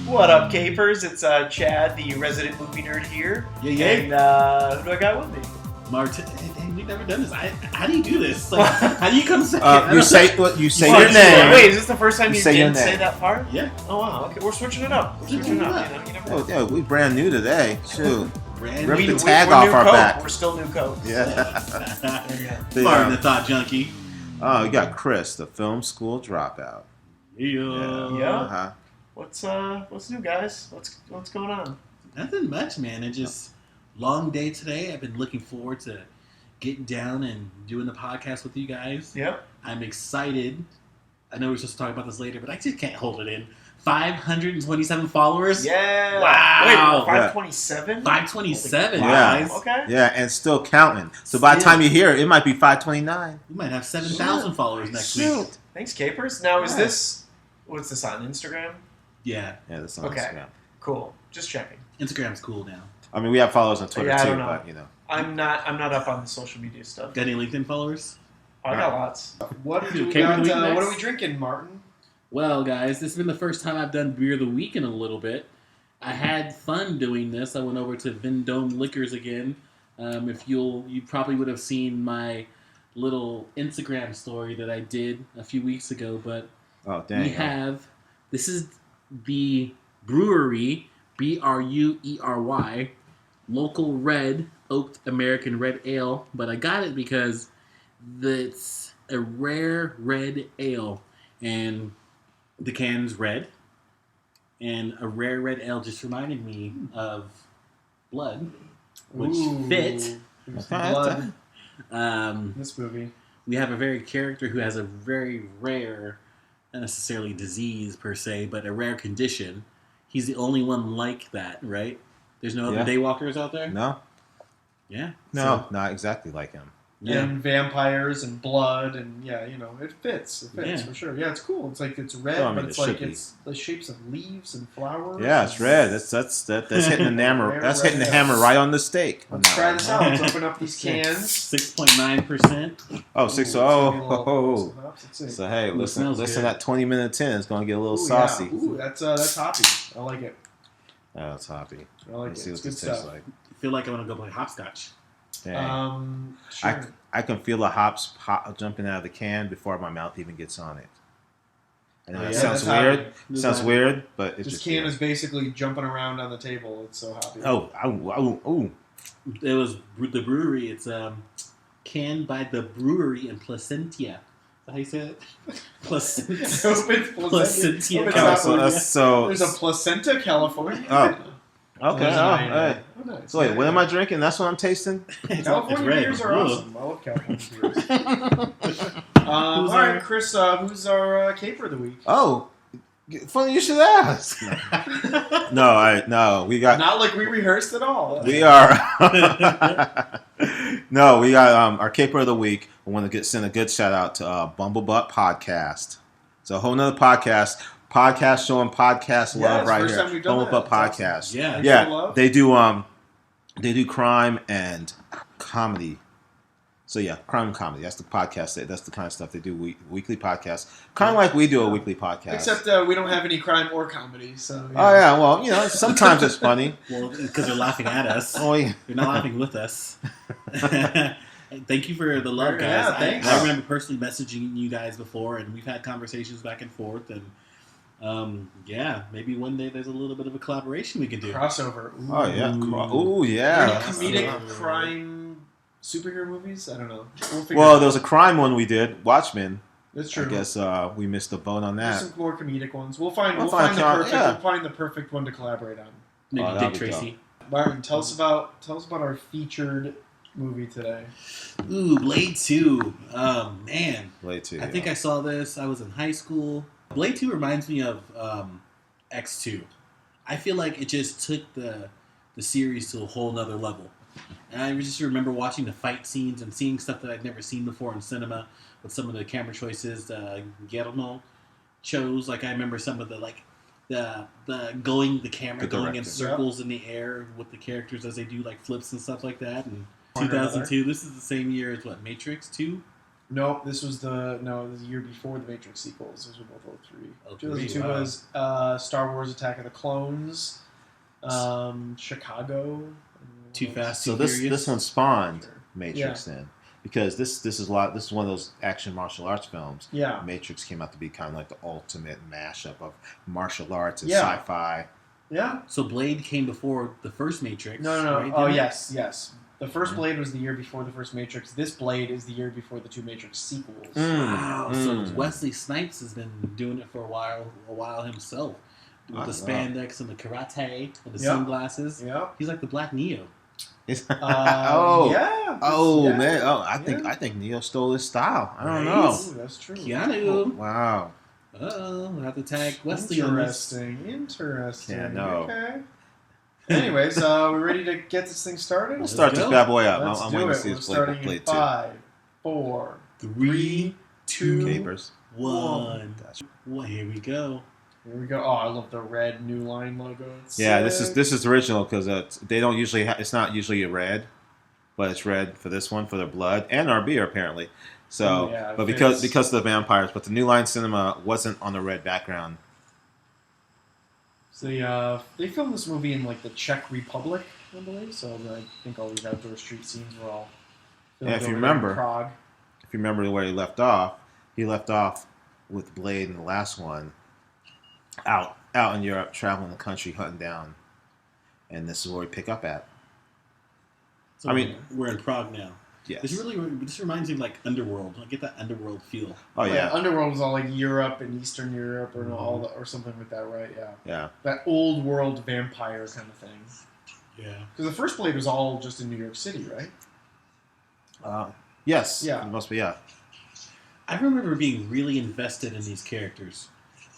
What up, Capers? It's Chad, the resident movie nerd here. Yeah. And who do I got with me? Martin, hey, we've never done this. How do you do this? Like, how do you come second? You say your name. Wait, is this the first time you didn't say name. that part? Yeah. Oh wow. Okay, we're switching it up. You never know. Yeah, we brand new today. Shoot. Rip the tag off our back. We're still new coats. Yeah. Martin, the thought junkie. Oh, you got Chris, the film school dropout. Yeah. What's new, guys? What's going on? Nothing much, man. It's just long day today. I've been looking forward to getting down and doing the podcast with you guys. Yep. I'm excited. I know we're supposed to talk about this later, but I just can't hold it in. 527 followers. Yeah. Wow. Wait, 527. 527. Yeah. Guys. Okay. Yeah, and still counting. So by the time you hear it, it might be 529. We might have 7,000 followers next week. Thanks, Capers. Now, is this what's this on Instagram? Yeah. Yeah, that's on Okay. Instagram. Cool. Just checking. Instagram's cool now. I mean, we have followers on Twitter I too, don't know. but you know. I'm not up on the social media stuff. Got any LinkedIn followers? I got lots. What do we Caper got? of the week What next? are we drinking, Martin? Well, guys, this has been the first time I've done Beer of the Week in a little bit. I had fun doing this. I went over to Vendome Liquors again. If you probably would have seen my little Instagram story that I did a few weeks ago, but Oh, dang. this is the brewery, Bruery, local red oaked American red ale, but I got it because it's a rare red ale, and the can's red, and a rare red ale just reminded me of blood, which fit. Blood. Um, This movie. we have a very character who has a very rare, not necessarily disease per se, but a rare condition. He's the only one like that, right? There's no other daywalkers out there? No? Yeah. No, not exactly like him. Yeah. And vampires and blood and it fits. It fits Yeah. for sure. Yeah, it's cool. It's like it's red, Well, I mean, but it it's should like be. it's the shapes of leaves and flowers. Yeah, it's red. That's hitting the hammer. That's hitting the hammer right on the stake. Let's try this out. Let's open up these cans. 6.9%. Oh, six. Ooh, Oh. Let's see. So hey, Ooh, listen smells to good. that 20 minutes in. It's gonna get a little Ooh, saucy. Yeah. Ooh, that's hoppy. I like it. Oh, it's hoppy. I like Let's it. see It's what good this tastes stuff. like. I feel like I want to go play hopscotch. Dang. Sure. I can feel the hops jumping out of the can before my mouth even gets on it. I know Oh, that yeah? sounds That's weird. hoppy. Sounds weird, but it's This just can weird. is basically jumping around on the table. It's so hoppy. Oh. It was the brewery. It's canned by the brewery in Placentia. Is that how you say it? Placentia. Placentia, Placentia. California. So There's a placenta, California. Oh, okay. There's Oh, an all right. Oh, nice. So wait, what am I drinking? That's what I'm tasting? California red. beers are Ugh. awesome. I love California beers. All right, Chris, who's our caper of the week? Oh, funny you should ask. No, we got. Not like we rehearsed at all. We are. No, we got our caper of the week. I want to send a good shout out to Bumblebutt Podcast. It's a whole nother podcast showing podcast love it's right the first here. time we've done Bumblebutt that. That's Podcast. awesome. Yeah. Yeah, Love. they do crime and comedy. So yeah, crime and comedy. That's the podcast. That's the kind of stuff they do. Weekly podcast, kind of like we do a weekly podcast. Except we don't have any crime or comedy. So. Oh yeah, well sometimes it's funny. Well, because they're laughing at us. Oh yeah. They're not laughing with us. Thank you for the love, guys. Yeah, thanks. I remember personally messaging you guys before, and we've had conversations back and forth. And maybe one day there's a little bit of a collaboration we can do. Crossover. Ooh. Oh yeah. Ooh Any yeah. comedic crime superhero movies? I don't know. We'll figure it Well, out. there was a crime one we did, Watchmen. That's true. I guess we missed the boat on There's that. some more comedic ones. We'll find We'll the find perfect. yeah. We'll find the perfect one to collaborate on. Maybe Oh, Dick that'd be Tracy. Martin, tell us about our featured movie today. Ooh, Blade 2. Oh, man. Blade 2. I think I saw this. I was in high school. Blade 2 reminds me of X2. I feel like it just took the series to a whole nother level. And I just remember watching the fight scenes and seeing stuff that I'd never seen before in cinema with some of the camera choices Guillermo chose. Like I remember some of the camera going in circles in the air with the characters as they do like flips and stuff like that. And 2002. This is the same year as what, Matrix 2? No, this was the year before the Matrix sequels. Those were both 03. 2002 wow. was Star Wars: Attack of the Clones, Chicago. Too Fast, So Too Furious. this one spawned Matrix then, because this is one of those action martial arts films. Yeah. Matrix came out to be kind of like the ultimate mashup of martial arts and Yeah. sci-fi. Yeah. So Blade came before the first Matrix. No. Right? Oh, Didn't it? yes. The first Blade was the year before the first Matrix. This Blade is the year before the two Matrix sequels. Wow. So Wesley Snipes has been doing it for a while himself. With the spandex and the karate and the sunglasses. Yeah. He's like the Black Neo. Oh. Yeah. Oh yeah. man! Oh, I think Neo stole his style. I don't know. Ooh, that's true. Keanu. Wow. We'll have to tag Wesley on this. Interesting. Yeah, no. Okay. Anyways, we're ready to get this thing started? We'll start this go. bad boy up. Let's I'm do waiting it. to see We're this starting Blade in too. 5, 4, 3, 2, Capers. 1. Gotcha. Well, here we go. Here we go. Oh, I love the red New Line logo. It's Yeah, sick. this is original because they don't usually it's not usually a red, but it's red for this one for their blood and our beer apparently. So, Oh, yeah, but it because fits. of the vampires, but the New Line Cinema wasn't on the red background. So they filmed this movie in like the Czech Republic, I believe. So I think all these outdoor street scenes were all filmed Yeah, if you over there in remember. Prague. If you remember where he left off with Blade in the last one, out in Europe, traveling the country, hunting down, and this is where we pick up at. So I mean- we're in Prague now. Yes. This reminds me of like Underworld. I get that Underworld feel. Oh yeah. Underworld was all like Europe and Eastern Europe or or something like that, right? Yeah. Yeah. That old world vampire kind of thing. Yeah. Because the first Blade was all just in New York City, right? Yes. Yeah. It must be. Yeah. I remember being really invested in these characters.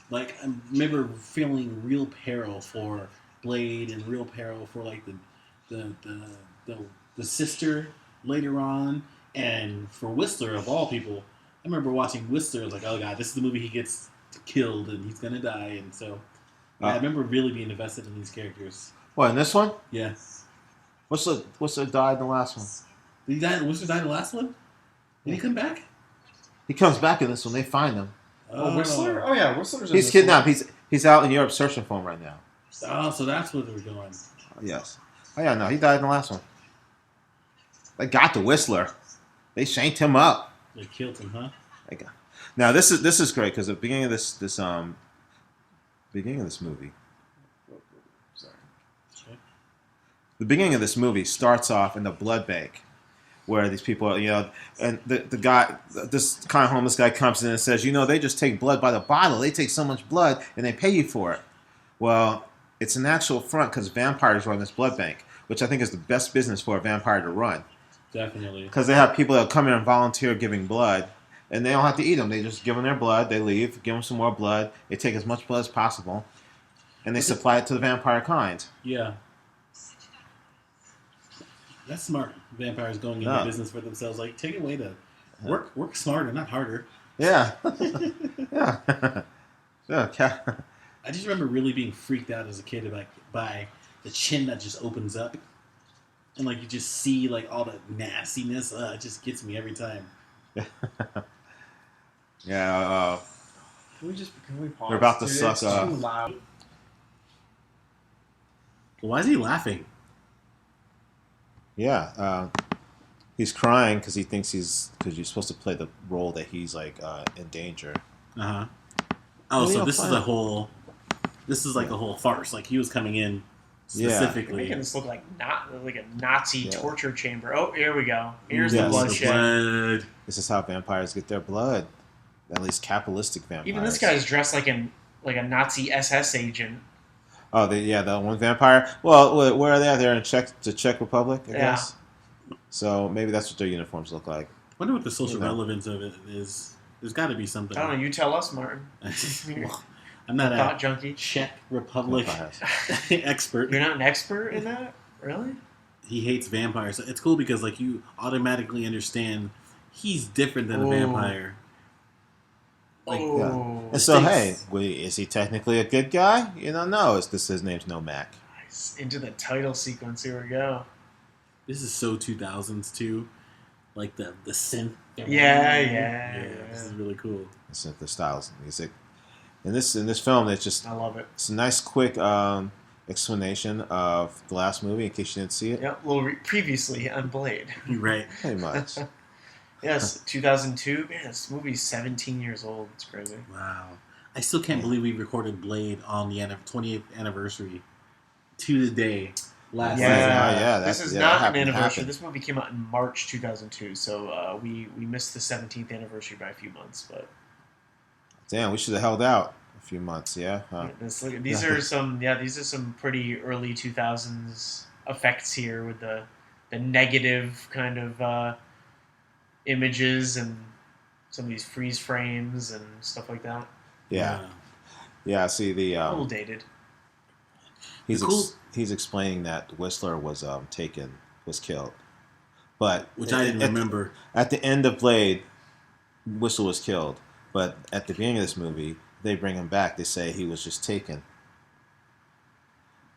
Like I remember feeling real peril for Blade and real peril for like the sister later on, and for Whistler of all people. I remember watching Whistler. I was like, oh god, this is the movie he gets killed and he's gonna die, and so I remember really being invested in these characters. What in this one? Yeah. What's the died in the last one? Did he die? Whistler died in the last one? Did he come back? He comes back in this one. They find him. Oh, Whistler? Oh yeah, Whistler's in He's this kidnapped. one. He's out in Europe searching for him right now. Oh, so that's where they were going. Yes. Oh yeah, no, he died in the last one. They got the Whistler. They shanked him up. They killed him, huh? Now this is great because the beginning of this movie, Sorry. the beginning of this movie starts off in the blood bank, where these people, and the guy, this kind of homeless guy comes in and says, they just take blood by the bottle. They take so much blood and they pay you for it. Well, it's an actual front because vampires run this blood bank, which I think is the best business for a vampire to run. Definitely. Because they have people that come in and volunteer giving blood, and they don't have to eat them. They just give them their blood, they leave, give them some more blood, they take as much blood as possible, and they supply it to the vampire kind. Yeah. That's smart. Vampires going into business for themselves. Like, take it away to work smarter, not harder. Yeah. Yeah. Yeah. I just remember really being freaked out as a kid by the chin that just opens up. And, like, you just see, like, all the nastiness. It just gets me every time. Yeah. Can we pause? They're about to Dude, suck it's off. too loud. Why is he laughing? Yeah. He's crying because he thinks because you're supposed to play the role that he's, like, in danger. Uh-huh. Oh, Well, so yeah, this is fine. a whole... This is, like, a whole farce. Like, he was coming in specifically... Making this look like a Nazi Yeah. torture chamber. Oh, here we go. Here's Yes. the bloodshed. blood. This is how vampires get their blood. At least capitalistic vampires. Even this guy's dressed like a Nazi SS agent. Oh, the one vampire. Well, where are they? They're in the Czech Republic, I guess. So maybe that's what their uniforms look like. I wonder what the social relevance of it is. There's got to be something. I don't know. You tell us, Martin. I I'm not Thought a junkie. Czech Republic Vampires. expert. You're not an expert in that, really? He hates vampires. It's cool because like you automatically understand he's different than a Ooh. vampire. Like, Oh, And so, hey, Stinks. is he technically a good guy? You don't know. It's this his name's Nomak. nice. Into the title sequence. Here we go. this is so 2000s too. Like the synth. Yeah. This is really cool. It's the styles and music. In this film, it's just I love it. it's a nice quick explanation of the last movie in case you didn't see it. Yep. A little previously on Blade. Right. Pretty much. Yes, 2002. Man, this movie's 17 years old. It's crazy. Wow. I still can't believe we recorded Blade on the 20th anniversary to the day last Yeah, night. yeah, this that's- is yeah, not that an anniversary. happened. This movie came out in March 2002, so we missed the 17th anniversary by a few months. But Damn, we should have held out a few months. Yeah. Huh. these are some pretty early 2000s effects here with the negative kind of images and some of these freeze frames and stuff like that. Yeah. Yeah. See the A little dated. he's cool- he's explaining that Whistler was killed, but Which I didn't remember. At the end of Blade, Whistler was killed, but at the beginning of this movie, they bring him back. They say he was just taken,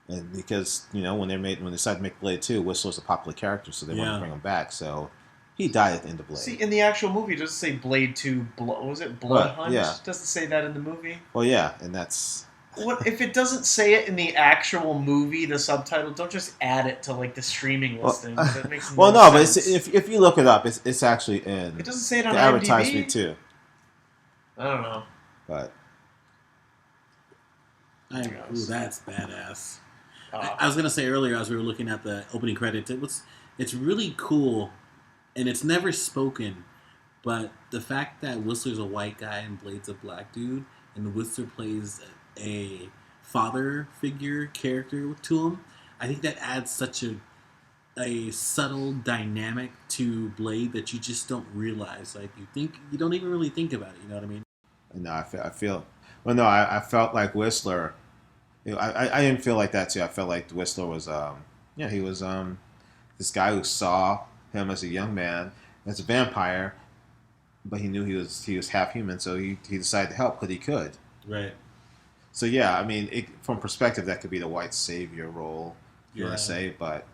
and because when they decided to make Blade 2, Whistler's a popular character, so they wanted to bring him back. So he died at the end of Blade. See, in the actual movie, it doesn't say Blade 2. What was it? Blood Right, Hunt? yeah. It doesn't say that in the movie. Well, yeah, and that's What if it doesn't say it in the actual movie? The subtitle. Don't just add it to like the streaming listing. That makes well, no no, but sense. if you look it up, it's actually in It doesn't say it on the IMDb. advertisement too. I don't know. But Ooh, that's badass. Uh, I was gonna say earlier as we were looking at the opening credits, it's really cool, and it's never spoken, but the fact that Whistler's a white guy and Blade's a black dude, and Whistler plays a father figure character to him, I think that adds such a subtle dynamic to Blade that you just don't realize. Like you don't even really think about it. You know what I mean? no, I feel. Well, no, I felt like Whistler. I didn't feel like that too. I felt like Whistler was, he was this guy who saw him as a young man, as a vampire, but he knew he was half human, so he decided to help because he could. Right. So yeah, I mean, from perspective, that could be the white savior role, if you want Yeah. to say. But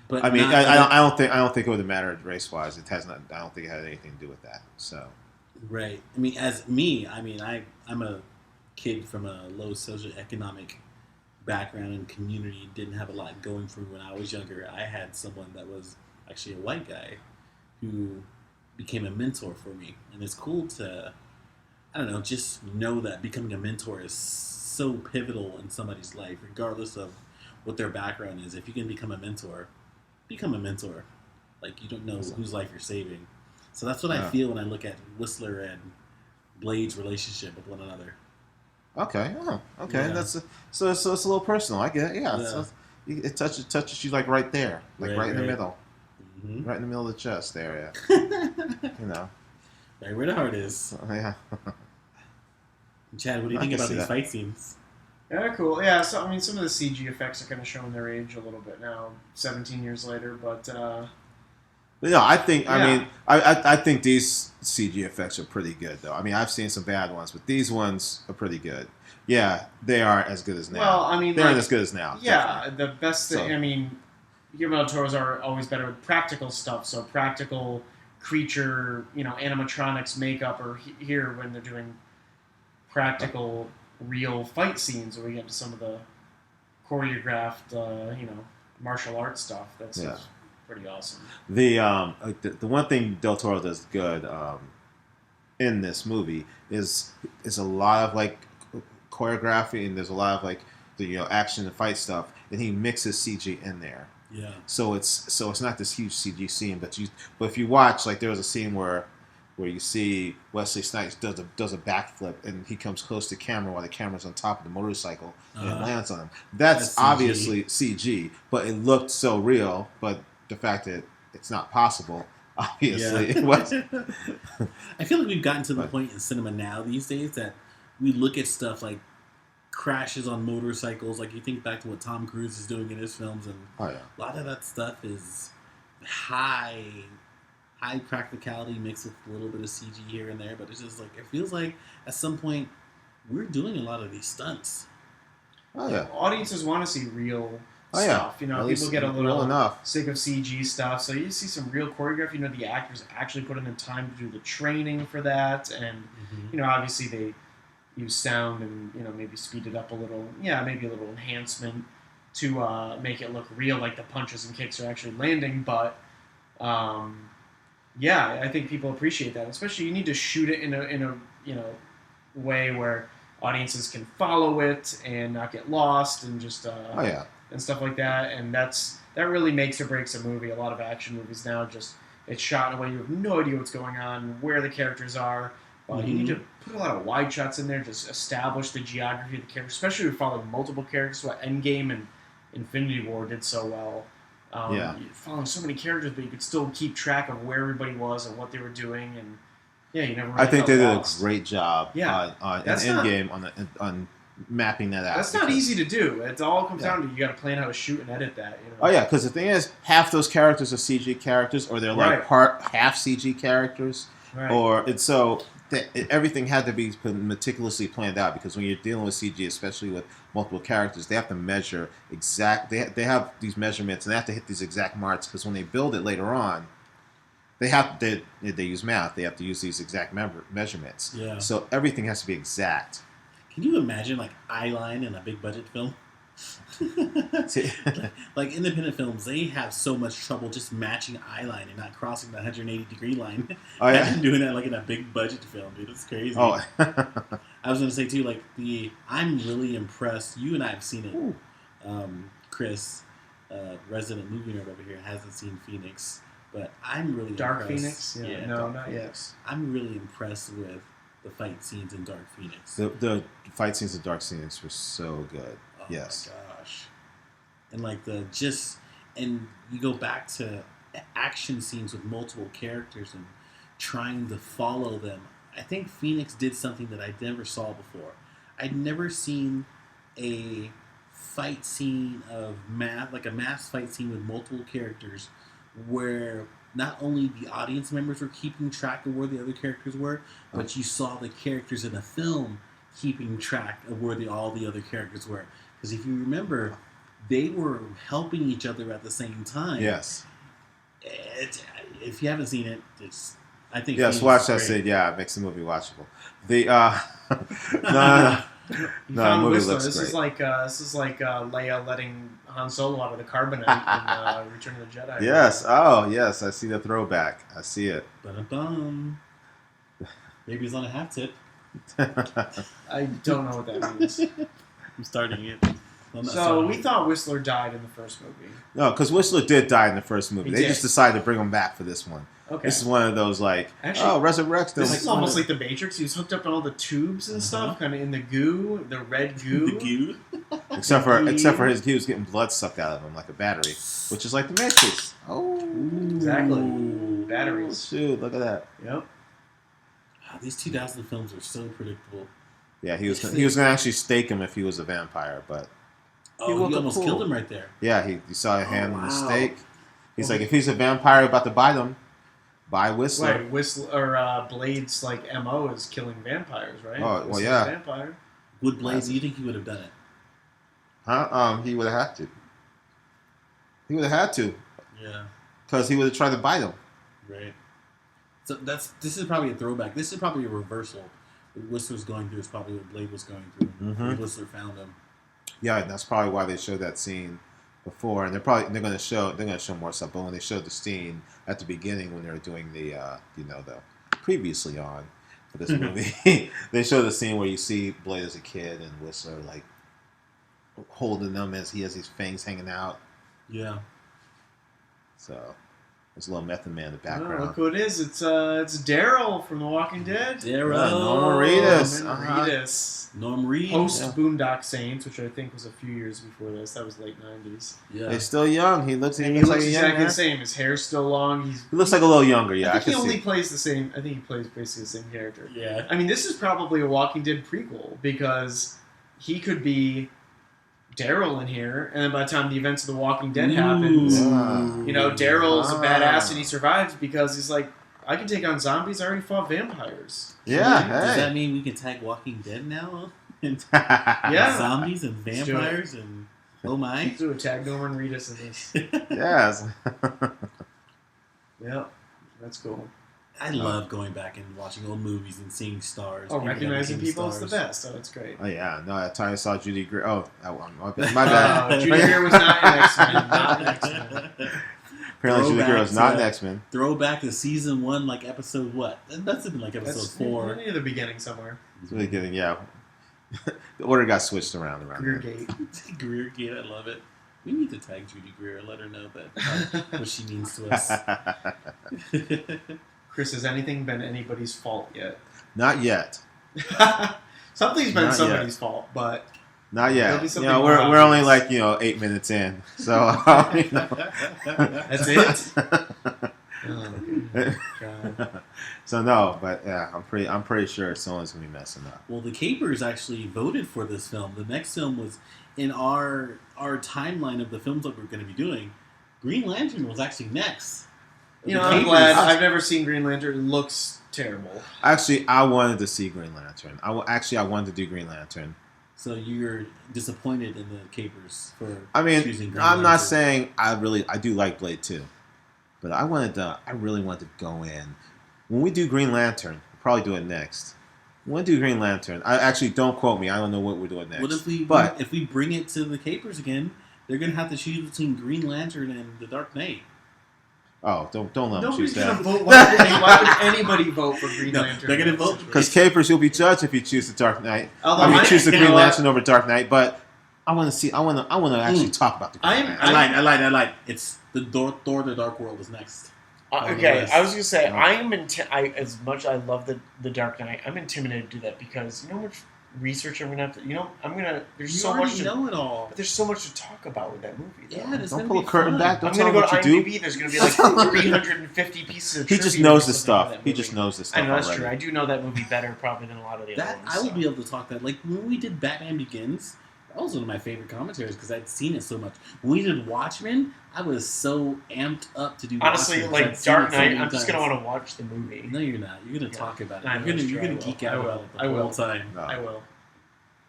But I mean, not- I don't think it would have mattered race wise. It has not. I don't think it had anything to do with that. So Right. I mean, as me, I'm a kid from a low socioeconomic background and community. Didn't have a lot going for me when I was younger. I had someone that was actually a white guy who became a mentor for me, and it's cool to, I don't know, just know that becoming a mentor is so pivotal in somebody's life, regardless of what their background is. If you can become a mentor, become a mentor. Like, you don't know whose life you're saving. So that's what I feel when I look at Whistler and Blade's relationship with one another. okay, okay, Yeah. so it's a little personal. I get it. Yeah, Yeah. So it touches you like right there, like right in the Right. middle, Mm-hmm. right in the middle of the chest there. Yeah, Right where the heart is. yeah. Chad, what do you I think can about see these that. fight scenes? yeah, they're cool. Yeah, so I mean, some of the CG effects are kind of showing their age a little bit now, 17 years later. But But no, I think Yeah. I mean I think these CG effects are pretty good though. I mean I've seen some bad ones, but these ones are pretty good. Yeah, they aren't as good as now. well, I mean, they like, aren't as good as now. yeah, definitely. the best thing. So- I mean, Guillermo del Toro's are always better with practical stuff. So practical creature, animatronics, makeup, or here when they're doing practical, real fight scenes, where we get to some of the choreographed, martial arts stuff. That's Yeah. pretty awesome. The one thing Del Toro does good in this movie is a lot of like choreography, and there's a lot of like the action and fight stuff, and he mixes CG in there. Yeah. So it's not this huge CG scene, but if you watch, like there was a scene where you see Wesley Snipes does a backflip and he comes close to camera while the camera's on top of the motorcycle and it Uh-huh. lands on him. That's That's obviously CG, but it looked so real. But the fact that it's not possible, obviously, it was. I feel like we've gotten to the But- point in cinema now these days that we look at stuff like crashes on motorcycles. Like you think back to what Tom Cruise is doing in his films, and Oh yeah. a lot of that stuff is high practicality mixed with a little bit of CG here and there. But it's just like it feels like at some point we're doing a lot of these stunts. Oh yeah. Audiences want to see real Oh, yeah. stuff. You know, At people least get a real little enough. sick of CG stuff. So you see some real choreography. You know, the actors actually put in the time to do the training for that, and you know, obviously they use sound and maybe speed it up a little. Yeah, maybe a little enhancement to make it look real, like the punches and kicks are actually landing. But yeah, I think people appreciate that. Especially you need to shoot it in a way where audiences can follow it and not get lost and just Oh yeah. and stuff like that. And that really makes or breaks a movie. A lot of action movies now it's shot in a way you have no idea what's going on, where the characters are. You need to put a lot of wide shots in there, just establish the geography of the characters, especially if you're following multiple characters. What Endgame and Infinity War did so well. You're following so many characters, but you could still keep track of where everybody was and what they were doing, and you never. Really I think they did lost. a great job on That's Endgame on mapping that out. That's not easy to do. It all comes down to you got to plan how to shoot and edit that. Oh yeah, because the thing is, half those characters are CG characters, or they're like half CG characters, everything had to be meticulously planned out. Because when you're dealing with CG, especially with multiple characters, they have to measure exact. They have these measurements, and they have to hit these exact marks. Because when they build it later on, they use math. They have to use these exact measurements. Yeah. So everything has to be exact. Can you imagine like eyeline in a big budget film? Like independent films, they have so much trouble just matching eyeline and not crossing the 180 degree line. Oh yeah. Imagine doing that like in a big budget film, dude. It's crazy. Oh. I was gonna say too, like I'm really impressed. You and I have seen it. Chris, resident movie nerd over here, hasn't seen Phoenix, but I'm really Dark impressed. Phoenix? Yeah, no, Dark not Phoenix. I'm really impressed with the fight scenes in Dark Phoenix. The fight scenes in Dark Phoenix were so good. Oh yes. my gosh. And like and you go back to action scenes with multiple characters and trying to follow them. I think Phoenix did something that I never saw before. I'd never seen a fight scene of like a mass fight scene with multiple characters where not only the audience members were keeping track of where the other characters were, but you saw the characters in the film keeping track of where all the other characters were. Because if you remember, they were helping each other at the same time. Yes. If you haven't seen it, I think yes, watch that scene. Yeah, it makes the movie watchable. The no, the movie looks this great. This is like Leia letting Han Solo out of the carbonite in Return of the Jedi. Yes. Oh, yes. I see the throwback. I see it. Ba-da-bum. Baby's on a half tip. I don't know what that means. I'm starting it. So we thought Whistler died in the first movie. No, because Whistler did die in the first movie. They just decided to bring him back for this one. Okay. This is one of those resurrection. This is almost like the Matrix. He was hooked up to all the tubes and stuff, kind of in the goo, the red goo. The goo. except for he was getting blood sucked out of him like a battery, which is like the Matrix. Oh, exactly. Batteries. Shoot, look at that. Yep. These 2000 films are so predictable. Yeah, he was going to actually stake him if he was a vampire, but he almost killed him right there. Yeah, he saw a hand in the stake. He's like, if he's a vampire about to bite him, buy Whistler. Right, Whistler or Blade's like MO is killing vampires, right? Oh, well, Whistler's yeah. a vampire. Would Blade? Do you think he would have done it? Huh? He would have had to. He would have had to. Yeah. Because he would have tried to bite him. Right. So this is probably a throwback. This is probably a reversal. What Whistler's going through is probably what Blade was going through. Mm-hmm. Whistler found him. Yeah, and that's probably why they showed that scene before, and they're going to show more stuff. But when they showed the scene at the beginning when they were doing the the previously on for this movie, they showed the scene where you see Blade as a kid and Whistler like holding them as he has these fangs hanging out. Yeah. So There's a little Method Man in the Oh, background. look who it is. It's Daryl from The Walking Dead. Daryl. Norman Reedus. Norman Reedus. Norm Reed. Post Yeah. Boondock Saints, which I think was a few years before this. That was late 90s. Yeah. He's still young. He looks And like he a looks young exactly man. the same. His hair's still long. He looks like a little younger. Yeah, I I think can he only see. plays the same. I think he plays basically the same character. Yeah. I mean, this is probably a Walking Dead prequel because he could be Daryl in here, and then by the time the events of The Walking Dead happens, Yeah. you know, Daryl's a Ah. badass and he survives because he's like, I can take on zombies. I already fought vampires. Yeah, Does hey. that mean we can tag Walking Dead now? And Yeah. zombies and Let's do it. vampires and oh my. Let's do a tag Norman Reedus in this. Yes. Yeah, that's cool. I love going back and watching old movies and seeing stars. Oh, people that recognizing became people is the stars. best. Oh, that's great. Oh yeah. No, that time I saw Judy Greer. Oh, my bad. Judy Greer was not in X-Men. Not in X-Men. Apparently, Judy Greer Throwback was not to- an X-Men. Throwback to season 1, like episode what? That must have been like episode That's 4. near the beginning somewhere. It's really good. Yeah. The order got switched around Greer there. Gate. Greer Gate, I love it. We need to tag Judy Greer, let her know that what she means to us. Chris, has anything been anybody's fault yet? Not yet. Something's been Not somebody's fault, but Not There'll yet. be You something know, more we're only obvious. like 8 minutes in, so you know. that's it. Oh, God. So no, but yeah, I'm pretty sure someone's gonna be messing up. Well, the Capers actually voted for this film. The next film was in our timeline of the films that we're going to be doing. Green Lantern was actually next. You The know, I'm Capers- glad. I've never seen Green Lantern. It looks terrible. Actually, I wanted to see Green Lantern. I wanted to do Green Lantern. So you're disappointed in the Capers for I mean, choosing Green I'm not Lantern. saying I do like Blade 2, but I really wanted to go in. When we do Green Lantern, we'll probably do it next. When we do Green Lantern, I actually don't quote me. I don't know what we're doing next. What if we bring it to the Capers again? They're going to have to choose between Green Lantern and the Dark Knight. Oh, don't let them Nobody's choose gonna that. vote. Why would anybody vote for Green No, Lantern? they're gonna vote Because Capers, you'll be judged if you choose the Dark Knight. Although I mean, I- choose the you Green know what? Lantern over Dark Knight. But I want to see. I want to actually talk about the Green I'm- Lantern. I lied. It's the Thor: The Dark World is next. On the Okay, list. I was gonna say Yeah. I am as much as I love the Dark Knight, I'm intimidated to do that because you know how much research I'm gonna have to. There's You so already much to know it all. but there's so much to talk about with that movie. Though. Yeah, there's Don't gonna pull be a curtain fun. back. Don't I'm tell gonna them go what to you do. IMDb. There's gonna be like 350 pieces of He just trivia knows or the something about stuff. that He movie. just knows the I stuff know that's already. true. I do know that movie better probably than a lot of the That other ones. I will so. be able to talk that. Like when we did Batman Begins, that was one of my favorite commentaries because I'd seen it so much. When we did Watchmen, I was so amped up to do. Honestly, Watchmen 'cause I'd like seen Dark it so Knight, many I'm just gonna times. want to watch the movie. No, you're not. You're gonna Yeah. talk about it. I know, You're gonna it's true, geek I out will. about it the I will. whole time. No. I will.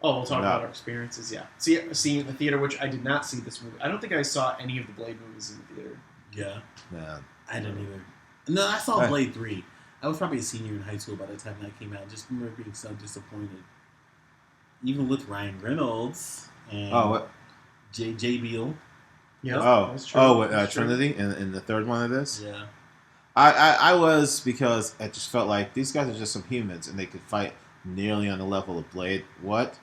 Oh, we'll talk No. about our experiences. Yeah, seeing it in the theater, which I did not see this movie. I don't think I saw any of the Blade movies in the theater. Yeah, Yeah. I didn't either. No, I saw Right. Blade 3. I was probably a senior in high school by the time that came out. Just remember being so disappointed. Even with Ryan Reynolds and Oh, what? J. Beale. Yeah, that's true. What? That's true. Trinity in the third one of this. Yeah. I was because I just felt like these guys are just some humans and they could fight nearly on the level of Blade. What?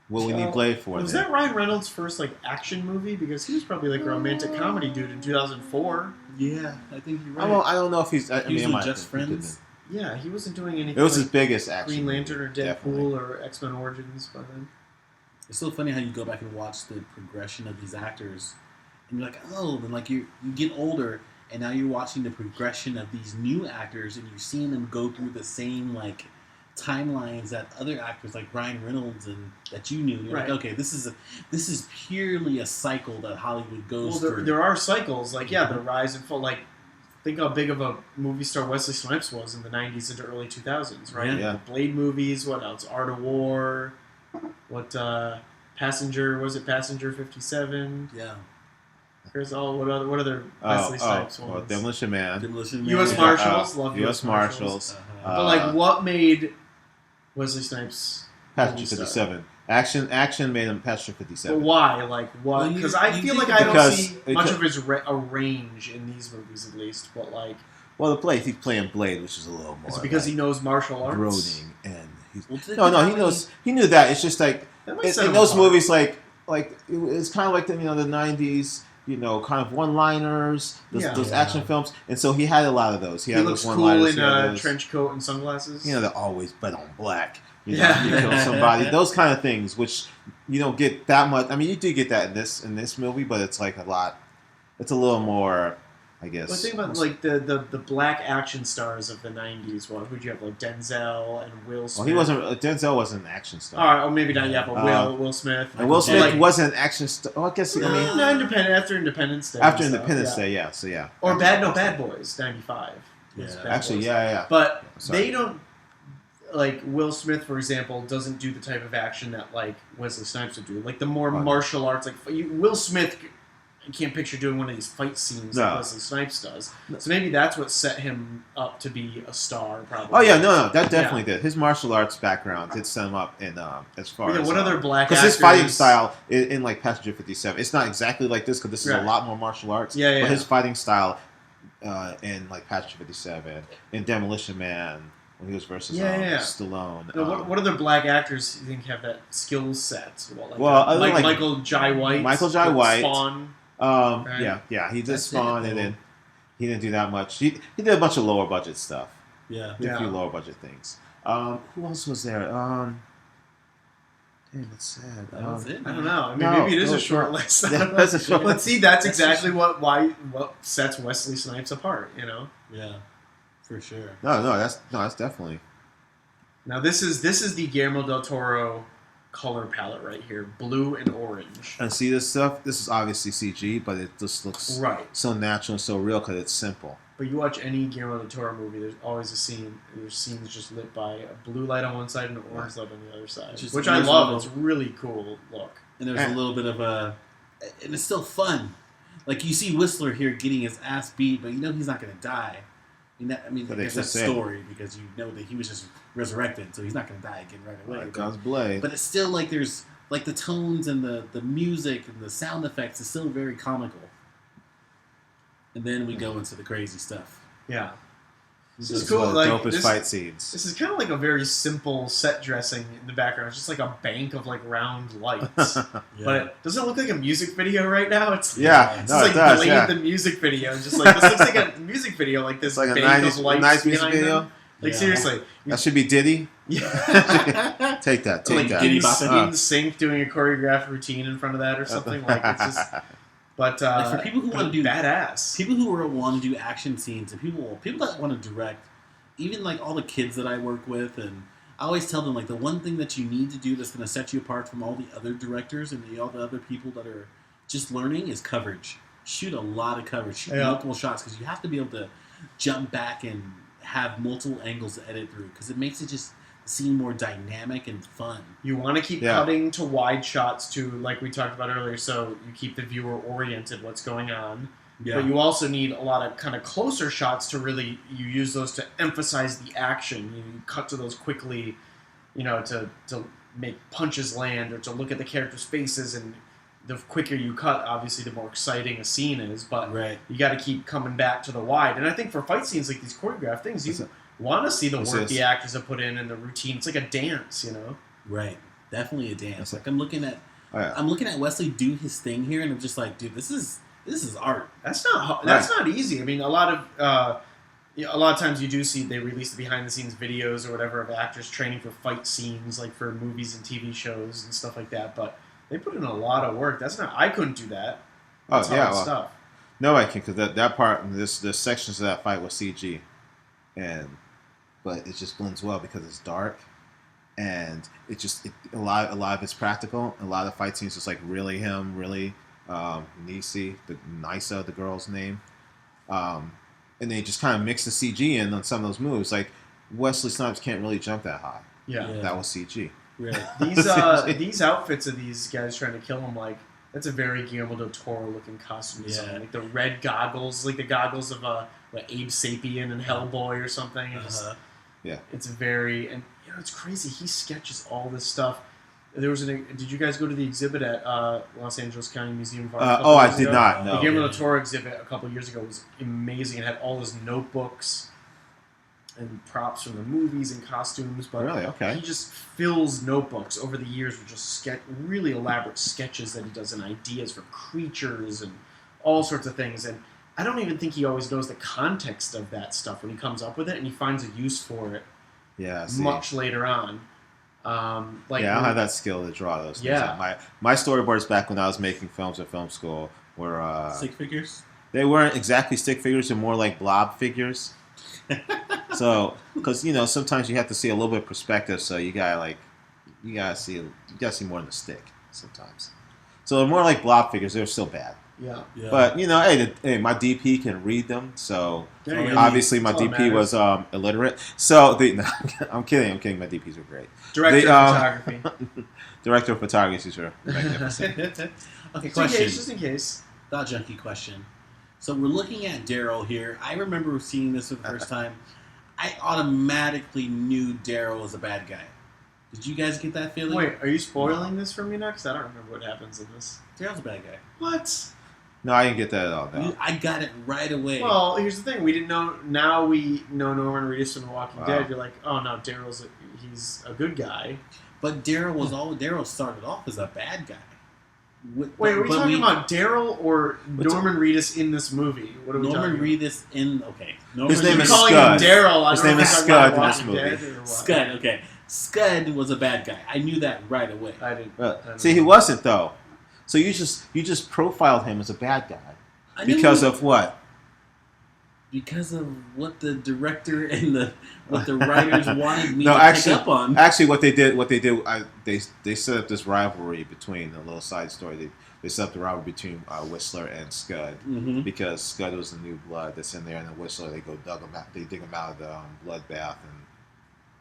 What we need Blade for? Was then? that Ryan Reynolds' first like action movie? Because he was probably like a romantic comedy dude in 2004. Yeah, I think you're right. I don't know if he's. I He was mean, in it might Just have been. Friends. Yeah, he wasn't doing anything. It was his like biggest action. Green Lantern or movie, Deadpool definitely. or X-Men Origins by then. It's so funny how you go back and watch the progression of these actors, and you're like, oh, then like you get older, and now you're watching the progression of these new actors, and you're seeing them go through the same like timelines that other actors like Ryan Reynolds and that you knew. And you're Right. like, okay, this is purely a cycle that Hollywood goes Well, through. there are cycles like the rise and fall. Like think how big of a movie star Wesley Snipes was in the 90s into early 2000s, right? Yeah. The Blade movies. What else? Art of War. What Passenger? Was it Passenger 57? Yeah, There's all what other Wesley Snipes well, ones? Demolition Man. Demolition Man. U.S. Yeah, Marshals. Love U.S. Marshals. Uh-huh. But like, what made Wesley Snipes? Passenger movie star? 57. Action made him Passenger 57. But why? Like what? Well, Because you I feel think like I don't because- see much of his a range in these movies, at least. But like, Well, the Blade, he's playing Blade, which is a little more. is it because like, he knows martial arts? brooding and he's. Well, No, he knows. He knew that. It's just like That might in set him those apart. movies, like it's kind of like the the '90s. kind of one-liners, those Yeah. action films, and so he had a lot of those. He He had looks those cool one-liners. in he had a those- trench coat and sunglasses. they're always bet on black. Yeah. You kill somebody. Those kind of things, which you don't get that much. I mean, you do get that in this movie, but it's like a lot. It's a little more, I guess. Well, think about like the black action stars of the '90s. Well, who'd you have? Like Denzel and Will Smith. Well, he wasn't. Denzel wasn't an action star. All right, or maybe not yet, but Will Smith. And Will Smith like, wasn't an action star. Oh, I guess. I mean, no, after Independence Day. after and stuff, Independence yeah. Day, yeah. So yeah. Or Bad Boys '95. Yeah. Actually, yeah. But Sorry. they don't. Like Will Smith, for example, doesn't do the type of action that like Wesley Snipes would do. Like the more martial arts, like Will Smith, I can't picture doing one of these fight scenes like Wesley Snipes does. So maybe that's what set him up to be a star. Probably. Oh yeah, no, that definitely did. His martial arts background did set him up in as far as what other black because actors? his fighting style in like Passenger 57, it's not exactly like this because this is a lot more martial arts. Yeah. But his fighting style in like Passenger 57, in Demolition Man. When he was versus Stallone. What other black actors do you think have that skill set? Michael Jai White. Michael Jai White. Spawn. Right? Yeah. He did Spawn, and then he didn't do that much. He did a bunch of lower budget stuff. Yeah. Did a few lower budget things. Who else was there? Damn, it's sad. That was it. I don't know. I mean, maybe it is a short list. That's a short But see, that's exactly what sets Wesley Snipes apart. Yeah. For sure. No, that's definitely. Now this is the Guillermo del Toro color palette right here, blue and orange. And see this stuff. This is obviously CG, but it just looks so natural and so real because it's simple. But you watch any Guillermo del Toro movie, there's always a scene. There's scenes just lit by a blue light on one side and an orange light on the other side, which I love. It's a really cool look. And there's a little bit of and it's still fun. Like you see Whistler here getting his ass beat, but he's not going to die. I guess that's a story because you know that he was just resurrected, so he's not going to die again right away. Like God's blade. But it's still like there's like the tones and the music and the sound effects is still very comical. And then we go into the crazy stuff. Yeah. This is cool. Like, dopest fight scenes. This is kind of like a very simple set dressing in the background. It's just like a bank of like round lights. But doesn't it look like a music video right now? It's it does. Blade the music video. Just like this looks like a music video. Like this like bank a of lights nice music video. Them. Like seriously, that should be Diddy. Yeah. Take that. Like Diddy in sync doing a choreographed routine in front of that or something. Like it's just. But for people who want to do badass, people who want to do action scenes, and people that want to direct, even like all the kids that I work with, and I always tell them like the one thing that you need to do that's going to set you apart from all the other directors and all the other people that are just learning is coverage. Shoot a lot of coverage, shoot multiple shots because you have to be able to jump back and have multiple angles to edit through because it makes it just seem more dynamic and fun. You want to keep cutting to wide shots to, like we talked about earlier, so you keep the viewer oriented what's going on. Yeah. But you also need a lot of kind of closer shots to really, you use those to emphasize the action. You cut to those quickly, to make punches land or to look at the characters' faces. And the quicker you cut, obviously, the more exciting a scene is. But you got to keep coming back to the wide. And I think for fight scenes like these choreographed things, you want to see the work the actors have put in and the routine. It's like a dance, Right. Definitely a dance. Like I'm looking at Wesley do his thing here, and I'm just like, dude, this is art. That's not easy. I mean, a lot of times you do see they release the behind the scenes videos or whatever of actors training for fight scenes, like for movies and TV shows and stuff like that. But they put in a lot of work. I couldn't do that. That's hard stuff. No, I can because that part, the sections of that fight was CG, but it just blends well because it's dark, and a lot of it's practical. A lot of fight scenes just like really Nisi, Nisa, the girl's name, and they just kind of mix the CG in on some of those moves. Like Wesley Snipes can't really jump that high. Yeah. That was CG. Right. These outfits of these guys trying to kill him, like that's a very Guillermo del Toro looking costume design. Like the red goggles, like the goggles of Abe Sapien and Hellboy or something. It's very it's crazy. He sketches all this stuff. There was did you guys go to the exhibit at Los Angeles County Museum of Art? I did not. No. The Guillermo del Toro exhibit a couple of years ago was amazing. It had all his notebooks and props from the movies and costumes. But he just fills notebooks over the years with just really elaborate sketches that he does and ideas for creatures and all sorts of things. And I don't even think he always knows the context of that stuff when he comes up with it, and he finds a use for it Yeah, see. much later on. Like I don't have that skill to draw those things out. My storyboards back when I was making films at film school were Stick figures? they weren't exactly stick figures; they're more like blob figures. So, because sometimes you have to see a little bit of perspective, so you gotta see more than the stick sometimes. So they're more like blob figures. They're still bad. Yeah. But hey, my DP can read them, so There you go. obviously my That's all that DP was illiterate. So no, I'm kidding. My DPs were great. Director of photography. Director of photography, sure. Magnificent. Okay, Just question. in case. Thought junkie question. So we're looking at Daryl here. I remember seeing this for the first time. I automatically knew Daryl was a bad guy. Did you guys get that feeling? Wait, are you spoiling this for me now? Because I don't remember what happens in this. Daryl's a bad guy. What? No, I didn't get that at all. No. I got it right away. Well, here's the thing. We didn't know. Now we know Norman Reedus from The Walking Wow. Dead. You're like, oh no, he's a good guy. But Daryl started off as a bad guy. Wait, are we talking about Daryl or Norman Reedus in this movie? What are we Norman talking Reedus in His name about? is You're calling Scud. him Daryl. His name is Scud in this movie. Scud. Okay, Scud was a bad guy. I knew that right away. I didn't. See, he wasn't though. So you just profiled him as a bad guy because of what? Because of what the director and what the writers wanted me No, to actually, pick up on. Actually, what they did, they set up this rivalry between a little side story. They set up the rivalry between Whistler and Scud Mm-hmm. because Scud was the new blood that's in there, and then Whistler they dig him out of the bloodbath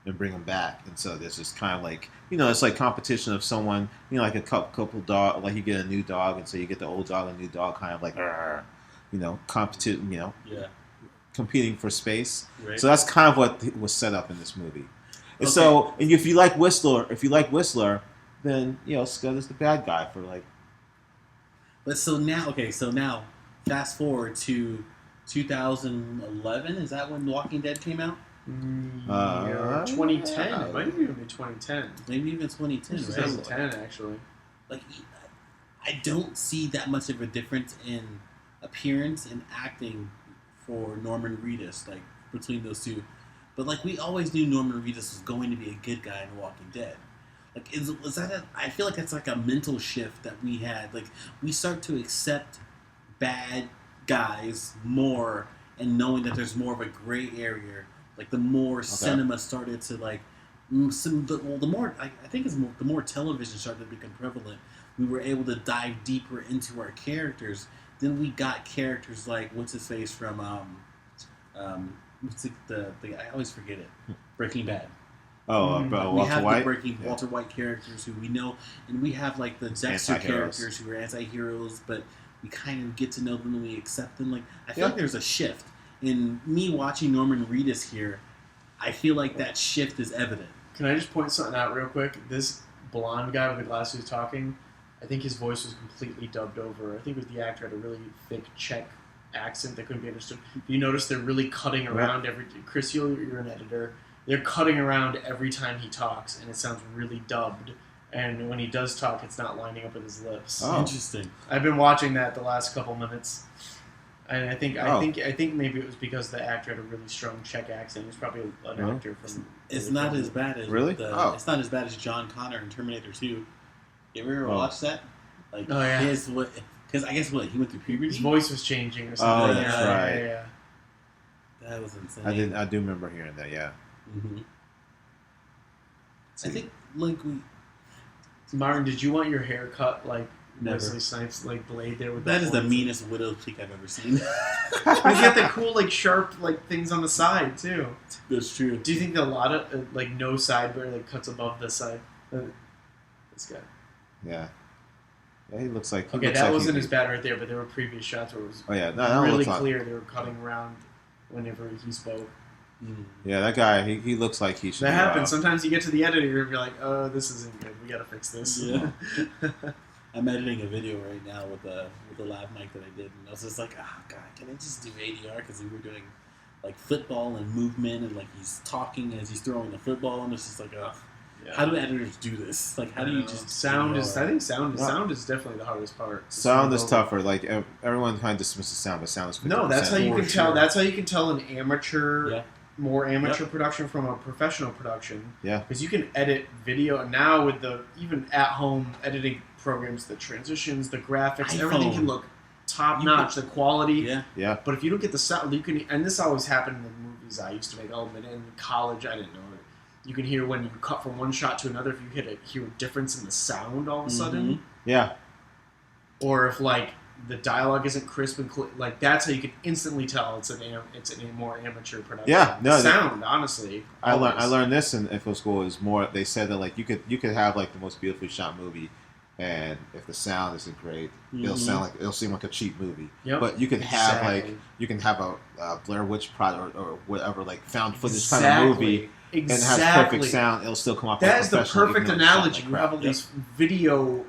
and bring him back. And so this is kind of like it's like competition of someone like a couple dog, like you get a new dog, and so you get the old dog and new dog, kind of like competition, Yeah. competing for space. Right. So that's kind of what was set up in this movie. And Okay. so, and if you like Whistler, then Scud is the bad guy for like. But so now, fast forward to 2011. Is that when The Walking Dead came out? 2010. It might even be 2010. Maybe even 2010. Right? 2010, actually. Like, I don't see that much of a difference in appearance and acting for Norman Reedus, like between those two. But like, we always knew Norman Reedus was going to be a good guy in The Walking Dead. Like, is that I feel like that's like a mental shift that we had. Like, we start to accept bad guys more, and knowing that there's more of a gray area. Like, the more cinema started to like, the more I think it's more, the more television started to become prevalent, we were able to dive deeper into our characters. Then we got characters like what's his face from what's the I always forget it, Breaking Bad. Oh, We Walter have White. the Walter White characters who we know, and we have like the Dexter Anti-heroes. characters who are anti-heroes, but we kind of get to know them and we accept them. Like, I feel like there's a shift. In me watching Norman Reedus here, I feel like that shift is evident. Can I just point something out real quick? This blonde guy with the glasses talking, I think his voice was completely dubbed over. I think it was the actor had a really thick Czech accent that couldn't be understood. You notice they're really cutting around every. Chris, you're an editor. They're cutting around every time he talks, and it sounds really dubbed. And when he does talk, it's not lining up with his lips. Oh. Interesting. I've been watching that the last couple minutes, and I think maybe it was because the actor had a really strong Czech accent. He's probably an actor from. It's not as bad as Really? It's not as bad as John Connor in Terminator 2. You ever watch that? Like, Oh, yeah. Because I guess he went through puberty. His voice was changing or something. Oh, that's right. Yeah. That was insane. I do remember hearing that. Yeah. Mm-hmm. I think like we. Martin, did you want your hair cut like Never. Wesley Snipes like blade there with That is the horns? meanest widow peak I've ever seen. But he got the cool like sharp like things on the side too. That's true. Do you think that a lot of like no sideburn like cuts above the side? This guy. Yeah. Yeah, he looks like. Okay, that wasn't as bad right there, but there were previous shots where it was Oh yeah, no, really looks clear. They were cutting around whenever he spoke. Yeah, that guy. He looks like he should. That be, happens. Sometimes you get to the editor and you're like, "Oh, this isn't good. We gotta fix this." Yeah. I'm editing a video right now with a lav mic that I did, and I was just like, "Oh God, can I just do ADR?" Because we were doing like football and movement, and like he's talking as he's throwing the football, and it's just like, oh. how do editors do this? Like, how do you just sound is? I think sound Yeah. sound is definitely the hardest part. Sound is tougher. Like everyone kind of dismisses sound, but sound is 50%. No, that's how you can tell. That's how you can tell an amateur, Yeah. more amateur production from a professional production. Yeah. Because you can edit video and now with the even at home editing programs, the transitions, the graphics, everything iPhone. can look top notch. The quality. Yeah. Yeah. But if you don't get the sound, you can. And this always happened in the movies I used to make. Oh, but in college, I didn't know it. You can hear when you cut from one shot to another. If you hear a difference in the sound all of a sudden, Yeah. or if like the dialogue isn't crisp and like that's how you can instantly tell it's a more amateur production. Yeah, no, sound honestly. I always. learned this in film school is more. They said that like you could have like the most beautifully shot movie, and if the sound isn't great, it'll seem like a cheap movie. Yep. But you could have Exactly. you can have a Blair Witch product or whatever like found footage kind of movie. And it has perfect sound. It'll still come off. That like is the professional, perfect even though it's shot analogy. like You crap. have all these video,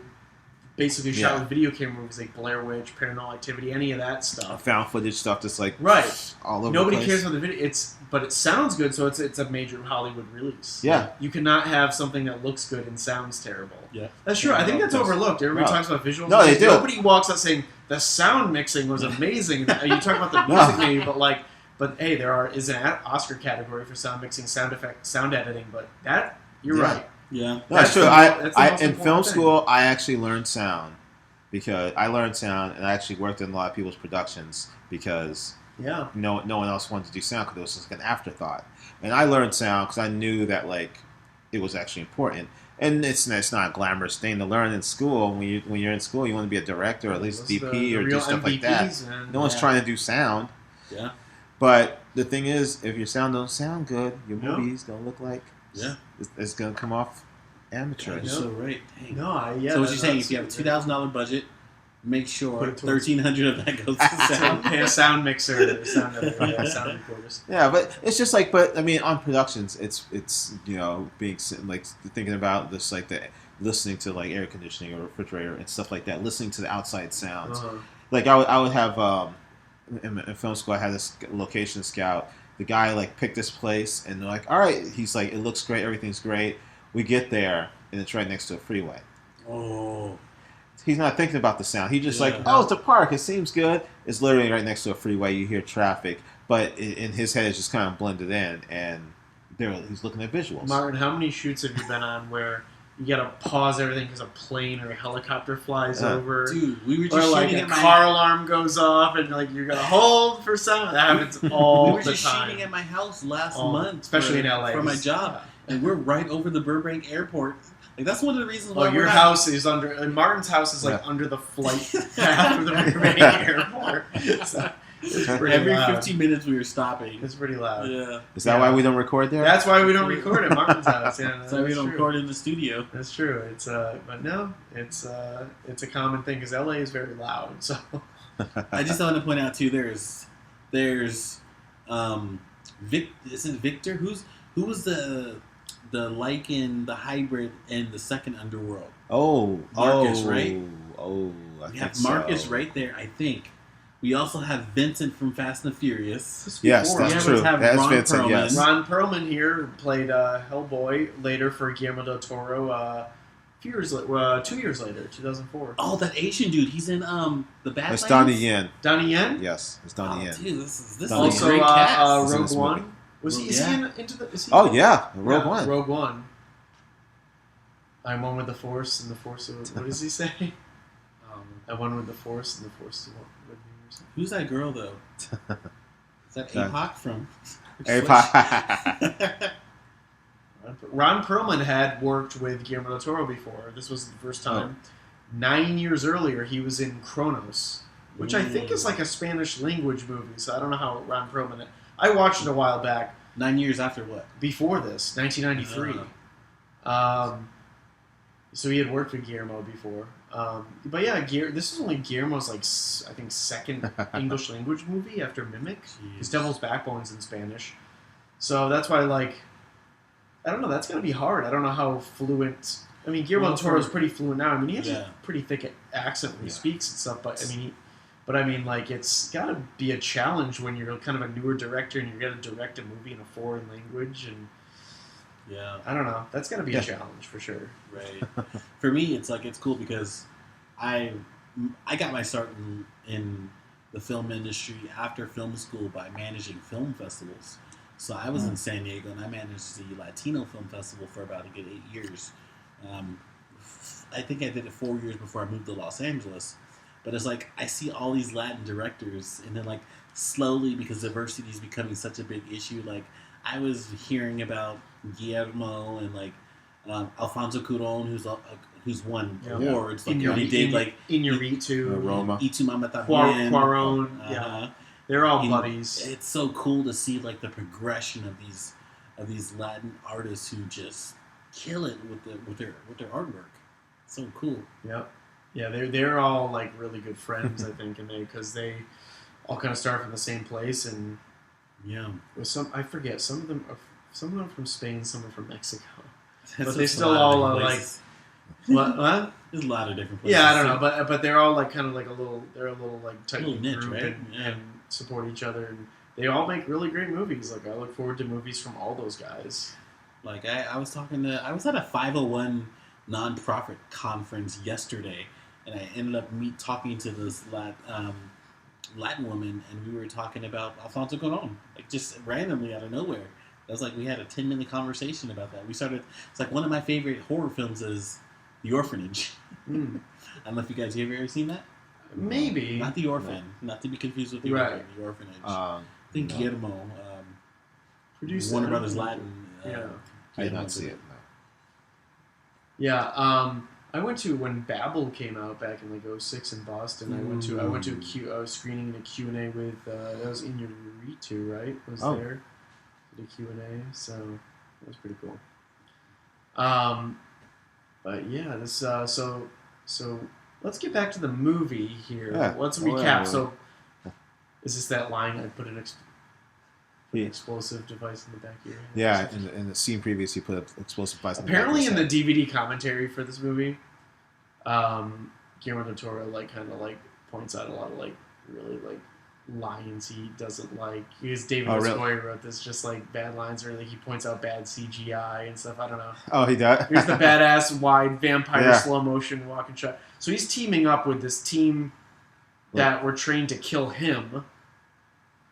basically shot Yeah. with video camera movies like Blair Witch, Paranormal Activity, any of that stuff. found footage stuff that's like Right. all over. Nobody the place. cares about the video. But it sounds good, so it's a major Hollywood release. Yeah. You cannot have something that looks good and sounds terrible. Yeah. That's true. I think that's overlooked. Everybody No. talks about visuals. No, they do. Nobody walks out saying the sound mixing was amazing. You talk about the music maybe, but hey, there is an Oscar category for sound mixing, sound effect, sound editing. But you're Yeah. right. Yeah. No, that's true. That's the most In important film thing. school, I actually learned sound because I learned sound, and I actually worked in a lot of people's productions because Yeah. no one else wanted to do sound because it was just like an afterthought. And I learned sound because I knew that like it was actually important. And it's not a glamorous thing to learn in school. When you're in school, you want to be a director or at least Those are DP the or do real stuff like that. MVPs, man. No one's trying to do sound. Yeah. But the thing is, if your sound don't sound good, your No. movie's gonna look like it's gonna come off amateur. You're so right. Dang. No, so what you're saying, if you have a $2,000 budget, make sure Put it towards- $1,300 of that goes to sound. Pay a sound mixer, sound editor, sound recorders. Yeah, but it's just like, but I mean, on productions, it's being like thinking about this like the listening to like air conditioning or refrigerator and stuff like that, listening to the outside sounds. Like I would have in film school, I had this location scout. The guy like picked this place, and they're like, all right, he's like, it looks great, everything's great. We get there, and it's right next to a freeway. Oh. He's not thinking about the sound. He's just like, Yeah. oh, it's a park. It seems good. It's literally right next to a freeway. You hear traffic, but in his head, it's just kind of blended in, and he's looking at visuals. Martin, how many shoots have you been on where you gotta pause everything because a plane or a helicopter flies over? Dude, we were Or just like shooting a at my car alarm goes off and like you're gonna hold for sound. That happens all we were the just time. shooting at my house last All- month, especially for, in LA. for my job, and we're right over the Burbank Airport. Like that's one of the reasons why Oh, your we're not- house is under. And Martin's house is like Yeah. under the flight path of the Burbank Airport. So it's pretty Every loud. 15 minutes we were stopping. It's pretty loud. Yeah, Is that why we don't record there? That's why we don't record at Martin's house. Yeah, so we that's don't true. record in the studio. That's true. It's but no, it's a common thing because LA is very loud. So I just want to point out too. There's isn't Victor? Who was the Lycan, the hybrid, and the second Underworld? Marcus, right? Oh, I We think have so. Marcus right there, I think. We also have Vincent from Fast and the Furious. Yes, before, that's we true. have That's Ron Vincent. Perlman. Yes. Ron Perlman here played Hellboy later for Guillermo del Toro. 2 years later, 2004. Oh, that Asian dude. He's in the Badlands. It's Donnie Yen. Donnie Yen. Yes, it's Donnie Oh, Yen. dude, this is Donnie a Also, great cast. He's in Rogue this movie. One. Was he? Is he Yeah. in Into the? Is he Oh in- yeah, Rogue One. Rogue One. I'm one with the Force, and the Force. What does he say? I'm one with the Force, and the Force is one with me. Or something. Who's that girl though? Is that That- APOC from? Ron Perlman had worked with Guillermo del Toro before. This was the first time. 9 years earlier, he was in Kronos, which I think is like a Spanish language movie. So I don't know how Ron Perlman. I watched it a while back. 9 years after what? Before this, 1993. So he had worked with Guillermo before. But yeah, this is only Guillermo's I think second English language movie after Mimic. His Devil's Backbone's in Spanish. So that's why I don't know, that's going to be hard. I don't know how fluent. I mean, Guillermo del Toro's pretty fluent now. I mean, he has a pretty thick accent when he speaks and stuff, but I mean, it's got to be a challenge when you're kind of a newer director and you're going to direct a movie in a foreign language. And Yeah. I don't know. That's gonna be Yeah. a challenge for sure. Right. For me, it's like it's cool because I got my start in the film industry after film school by managing film festivals. So I was in San Diego and I managed the Latino Film Festival for about a good 8 years. I think I did it 4 years before I moved to Los Angeles. But it's like I see all these Latin directors, and then like slowly, because diversity is becoming such a big issue, like I was hearing about Guillermo and like Alfonso Cuarón, who's won Yeah. awards. Like he did like Iñárritu, Roma. Y Tu Mama También. Cuarón. Yeah, they're all And buddies. It's so cool to see like the progression of these Latin artists who just kill it with their artwork. So cool. Yep. Yeah, they're all like really good friends, I think, and because they all kind of start from the same place, and Yeah. with I forget some of them are from Spain, some are from Mexico. That's But they just a still lot of all different are, places. What? There's a lot of different places. Yeah, I don't know, but they're all like kind of like they're a little like tight Little niche, group right? and, Yeah. and support each other, and they all make really great movies. Like I look forward to movies from all those guys. Like I was at a 501 nonprofit conference yesterday, and I ended up talking to this Latin woman, and we were talking about Alfonso Cuarón, like just randomly out of nowhere. That was like we had a 10-minute conversation about that. It's like one of my favorite horror films is The Orphanage. Mm. I don't know if you guys have ever seen that. Maybe Not The Orphan, not to be confused with The Right. Orphan. The Orphanage. I I think no. Guillermo, Produced Warner it. Brothers Latin. Yeah. did Guillermo not see did it. No. Yeah, I went to when Babel came out back in like 06 in Boston. I went to I was screening in a Q&A with that was Iñárritu, right? Was Oh. there did a Q&A, so that was pretty cool. But yeah, this so let's get back to the movie here. Yeah. Let's Oh, recap. yeah. So is this that line I put an Yeah. explosive device in the back of your head? Yeah, in the scene previous, he put an explosive device. Apparently, in in the back DVD commentary for this movie, Guillermo del Toro kind of points out a lot of really lines he doesn't like. Because David Oh, Oskoye really? wrote this just bad lines, or he points out bad CGI and stuff. I don't know. Oh, he does. Here's the badass wide vampire Yeah. slow motion walking shot. So he's teaming up with this team that were trained to kill him,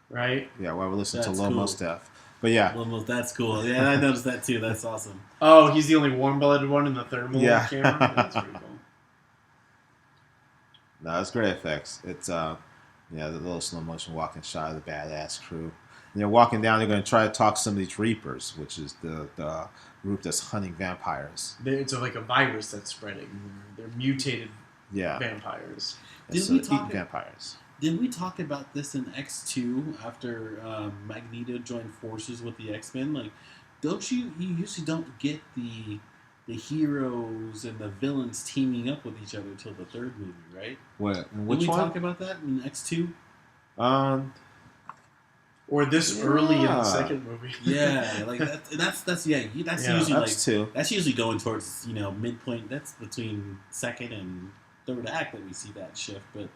right? Yeah, well, we're listening That's to Lomo cool. stuff. But yeah, Well, that's cool. Yeah, I noticed that too. That's awesome. Oh, he's the only warm-blooded one in the thermal Yeah. camera. That's pretty cool. no, it's great effects. It's the little slow motion walking shot of the badass crew. And they're walking down. They're going to try to talk some of these Reapers, which is the group that's hunting vampires. It's like a virus that's spreading. They're mutated Yeah, vampires. Did we eating talk- vampires? Did we talk about this in X2 after Magneto joined forces with the X-Men? Like, you usually don't get the heroes and the villains teaming up with each other until the third movie, right? What? Did Which we one? talk about that in X2? Or this early in the Yeah. second movie. Yeah, like that's Yeah, usually That's two. that's usually going towards midpoint. That's between second and third act that we see that shift. But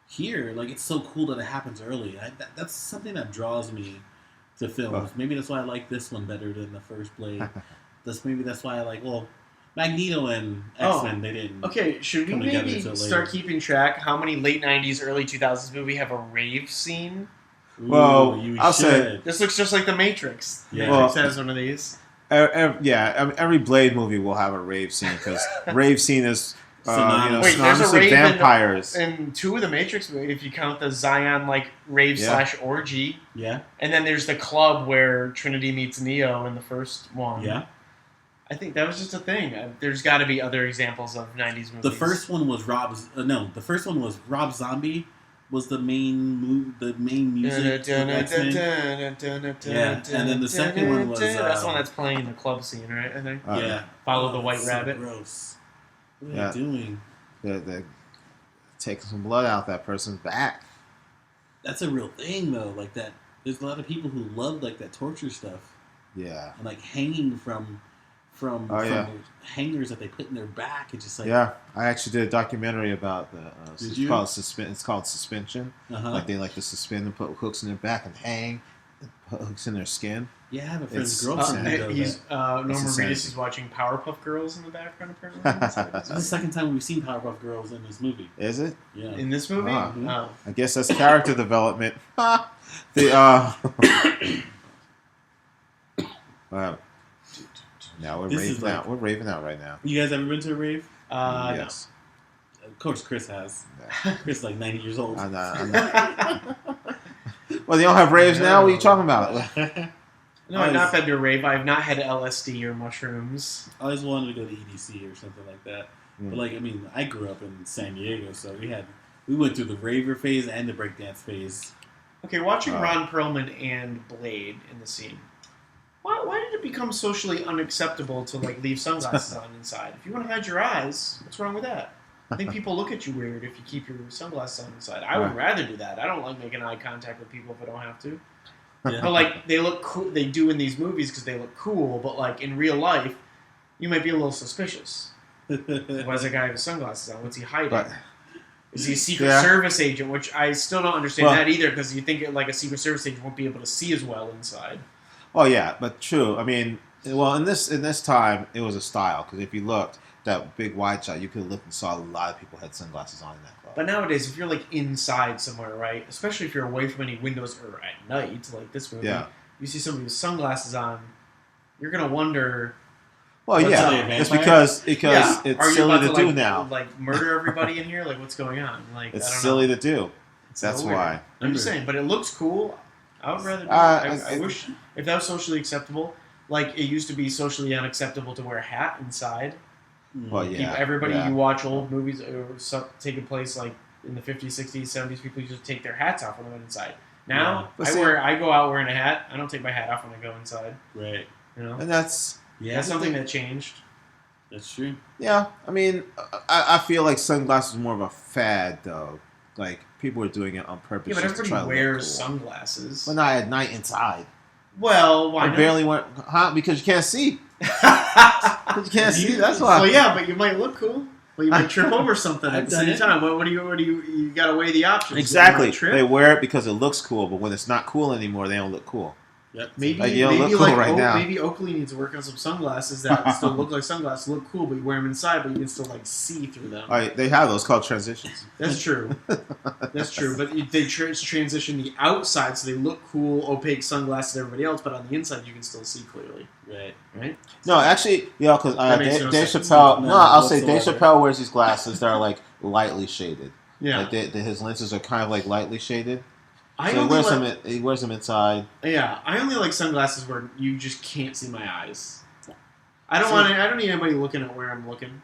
here, like, it's so cool that it happens early. That's something that draws me to films. Oh. Maybe that's why I like this one better than the first Blade. Maybe that's why I like Magneto and X-Men. They didn't. Okay, should we Come together maybe till start later. keeping track how many late 90s, early 2000s movie have a rave scene? Ooh, Well, you I'll say- should. This looks just like The Matrix. Yeah. Matrix Well- has one of these. Every Blade movie will have a rave scene because rave scene is Synonymous. Wait, there's a synonymous with rave in- vampires. And two of the Matrix movies, if you count the Zion rave Yeah. / orgy, Yeah, and then there's the club where Trinity meets Neo in the first one. yeah. I think that was just a thing. There's got to be other examples of 90s movies. The first one was The first one was Rob Zombie was the main music. of X-Men. Yeah, and then the second one was, that's the one that's playing in the club scene, right? I think. Yeah, Follow the White that's so Rabbit. Gross. What are Yeah. you doing? They're taking some blood out that person's back. That's a real thing, though. Like that, there's a lot of people who love like that torture stuff Yeah. and like hanging from Oh, yeah. hangers that they put in their back. It's just like Yeah, I actually did a documentary about the. Did you? It's called suspension. Uh-huh. Like they like to suspend and put hooks in their back and hang. hooks in their skin. Yeah, I have a friend's It's- girlfriend who does He's that. Norman insanity. Reedus is watching Powerpuff Girls in the background. Apparently, This is the second time we've seen Powerpuff Girls in this movie. Is it? Yeah. in this movie. Ah. Oh. I guess that's character development. the wow. Now we're This is raving like- out. We're raving out right now. You guys ever been to a rave? Yes. Of course, Chris has. No. Chris is like 90 years old. I'm not. Well, they don't have raves now. What are you talking about? No, I've not been to a rave. I've not had LSD or mushrooms. I always wanted to go to EDC or something like that. Mm. But like, I mean, I grew up in San Diego, so we went through the raver phase and the breakdance phase. Okay, watching Oh. Ron Perlman and Blade in the scene. Why did it become socially unacceptable to like leave sunglasses on inside? If you want to hide your eyes, what's wrong with that? I think people look at you weird if you keep your sunglasses on inside. I would Right. rather do that. I don't like making eye contact with people if I don't have to. Yeah. But like they look cool, they do in these movies because they look cool. But like in real life, you might be a little suspicious. Why does that guy have his sunglasses on? What's he hiding? But Is he a Secret Yeah. Service agent? Which I still don't understand Well- that either because you think like a Secret Service agent won't be able to see as well inside. oh yeah, but true. I mean, well, in this time, it was a style because if you looked that big wide shot, you could look and saw a lot of people had sunglasses on in that club. But nowadays, if you're like inside somewhere, right, especially if you're away from any windows or at night, like this movie, Yeah. you see somebody with sunglasses on, you're gonna wonder. Well, What's yeah, that, a it's vampire? because yeah, it's are you silly about to to do like, now. Like murder everybody in here? Like what's going on? Like It's I don't silly know. to do. It's That's so weird. why. I'm just saying, but it looks cool. I would rather. Do I wish if that was socially acceptable. Like it used to be socially unacceptable to wear a hat inside. Well, yeah. People, everybody yeah. you watch old movies or taking place like in the 50s, 60s, 70s, people used to take their hats off when they went inside. Now But see- I go out wearing a hat. I don't take my hat off when I go inside. Right. You know, And that's that's something that changed. That's true. yeah. I mean, I feel like sunglasses are more of a fad though. Like people are doing it on purpose. Yeah, but just to try everybody to look wears cool. sunglasses. But not at night inside. Well, why I not? barely wear, because you can't see. Because you can't see. That's why. Well, yeah, but you might look cool. But you might trip over something at I've the done same it. time. What do you got to weigh the options. Exactly. You might trip. They wear it because it looks cool, but when it's not cool anymore, they don't look cool. Yep. Maybe Like, you don't maybe look cool like right now. maybe Oakley needs to work on some sunglasses that still look like sunglasses, look cool, but you wear them inside, but you can still like see through them. All right, they have those called transitions. That's true. That's true. But they transition the outside so they look cool, opaque sunglasses to everybody else, but on the inside you can still see clearly. Right. Right? No, actually, yeah, because That makes Dave, no Dave sense. Chappelle. No, No, I'll say Dave whatsoever. Chappelle wears these glasses that are like lightly shaded. Yeah. Like his lenses are kind of like lightly shaded. I So he only wears like, them. He wears them inside. yeah, I only like sunglasses where you just can't see my eyes. I don't See- I don't need anybody looking at where I'm looking.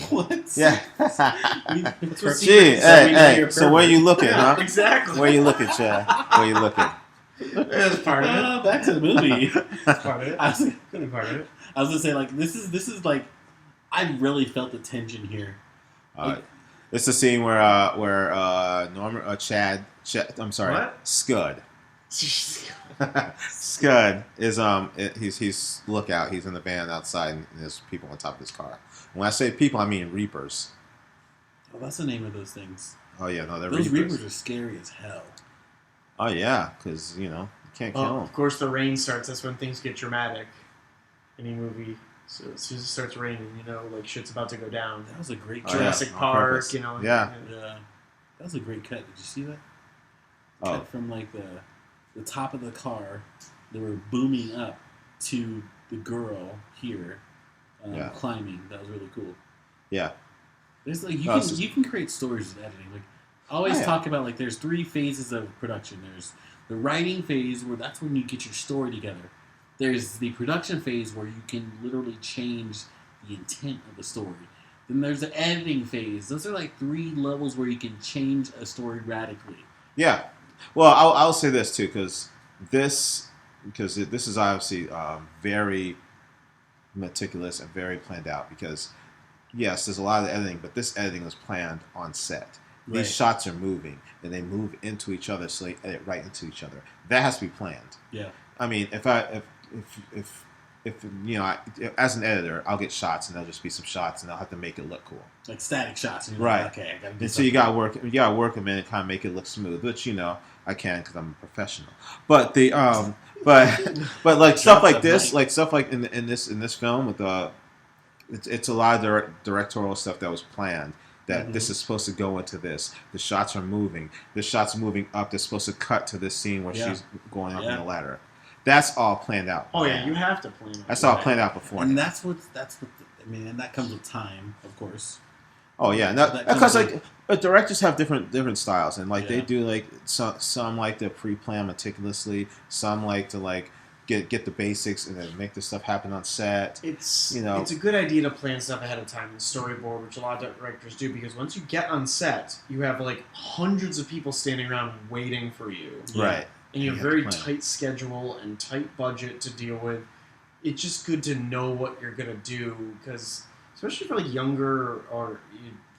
What? Yeah. That's what Gee, secret- hey, you're hey. a So where pervert. you looking, Yeah, huh? exactly. Where you looking, Chad? Where you looking? That's part of it. Back to the movie. That's part of it. I was, Could be part of it. I was gonna say like this is like I really felt the tension here. All right. It's the scene where Norman Chad. I'm sorry, What? Scud. Scud is he's lookout. He's in the van outside, and there's people on top of his car. When I say people, I mean reapers. Oh, that's the name of those things. Oh yeah, no, they're Those reapers. reapers are scary as hell. Oh yeah, because you can't kill Oh, them. of course, the rain starts. That's when things get dramatic. Any movie, so as soon as it starts raining, like shit's about to go down. That was a great Oh, cut. yeah. Jurassic on Park, purpose. Yeah. Yeah. Yeah. That was a great cut. Did you see that? Oh, Cut from like the top of the car. They were booming up to the girl here Yeah. climbing. That was really cool. yeah. There's like Oh, it's you can create stories with editing. Like I always Oh, yeah. talk about like there's 3 phases of production. There's the writing phase where that's when you get your story together. There's the production phase where you can literally change the intent of the story. Then there's the editing phase. Those are like 3 levels where you can change a story radically. Yeah. Well, I'll say this too, because this is obviously very meticulous and very planned out. Because yes, there's a lot of editing, but this editing was planned on set. Right. These shots are moving, and they move into each other, so they edit right into each other. That has to be planned. Yeah. I mean, if as an editor, I'll get shots, and there'll just be some shots, and I'll have to make it look cool. Like static shots. And you're Right. Like, okay, I gotta do And so you something. gotta work them in and kind of make it look smooth. Which I can because I'm a professional. But the but like stuff like this, like stuff like in this film with it's a lot of directorial stuff that was planned. That this is supposed to go into this. The shots are moving. The shots moving up. They're supposed to cut to this scene where she's going up in the ladder. That's all planned out. Oh yeah, you have to plan it. That's all planned out before. And that's what I mean, and that comes with time, of course. Oh yeah, because like directors have different styles, and like they do like some like to pre-plan meticulously. Some like to like get the basics and then make the stuff happen on set. It's it's a good idea to plan stuff ahead of time and storyboard, which a lot of directors do, because once you get on set, you have like hundreds of people standing around waiting for you. Right. And you have a very tight schedule and tight budget to deal with. It's just good to know what you're gonna do, because especially for like younger or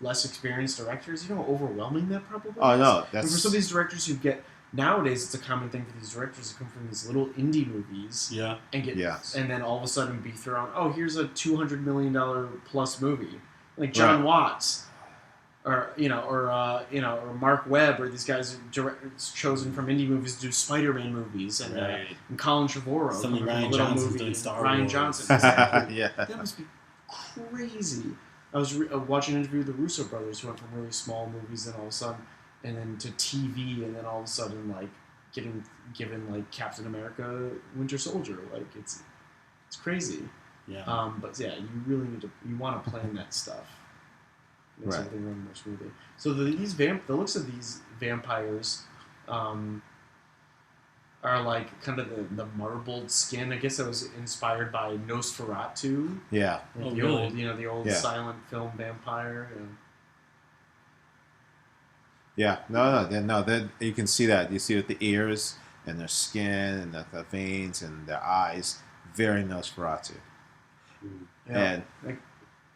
less experienced directors, you know how overwhelming that probably is. Oh no, and for some of these directors who get nowadays, it's a common thing for these directors to come from these little indie movies, and get, and then all of a sudden be thrown. Oh, here's a $200 million plus movie, like John Watts, or or Mark Webb, or these guys are chosen from indie movies to do Spider-Man movies, and Colin Trevorrow, some Ryan little Johnson's movie, doing Star Wars. Ryan Johnson, exactly. Yeah, that must be crazy. I was watching an interview with the Russo brothers, who went from really small movies, and all of a sudden. And then to TV, and then all of a sudden, like getting given like Captain America, Winter Soldier, like it's crazy. Yeah. But yeah, you really need to want to plan that stuff. Makes everything run more smoothly. So the looks of these vampires, are like kind of the marbled skin. I guess that was inspired by Nosferatu. Yeah. Like the old silent film vampire. Yeah, no. You can see that. You see with the ears and their skin and the veins and their eyes. Very Nosferatu. Yeah, and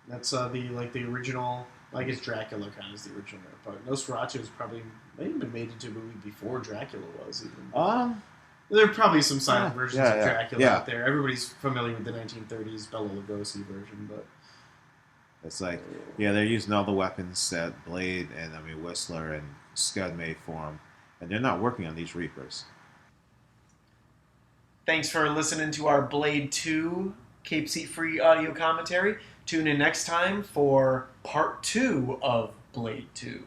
that's the original. I guess Dracula kind of is the original vampire. Nosferatu is probably maybe been made into a movie before Dracula was even. There are probably some silent versions of Dracula out there. Everybody's familiar with the 1930s Bela Lugosi version, but. It's like, they're using all the weapons that Blade and Whistler and Scud made for them, and they're not working on these Reapers. Thanks for listening to our Blade 2 Cape Seat Free audio commentary. Tune in next time for part 2 of Blade 2.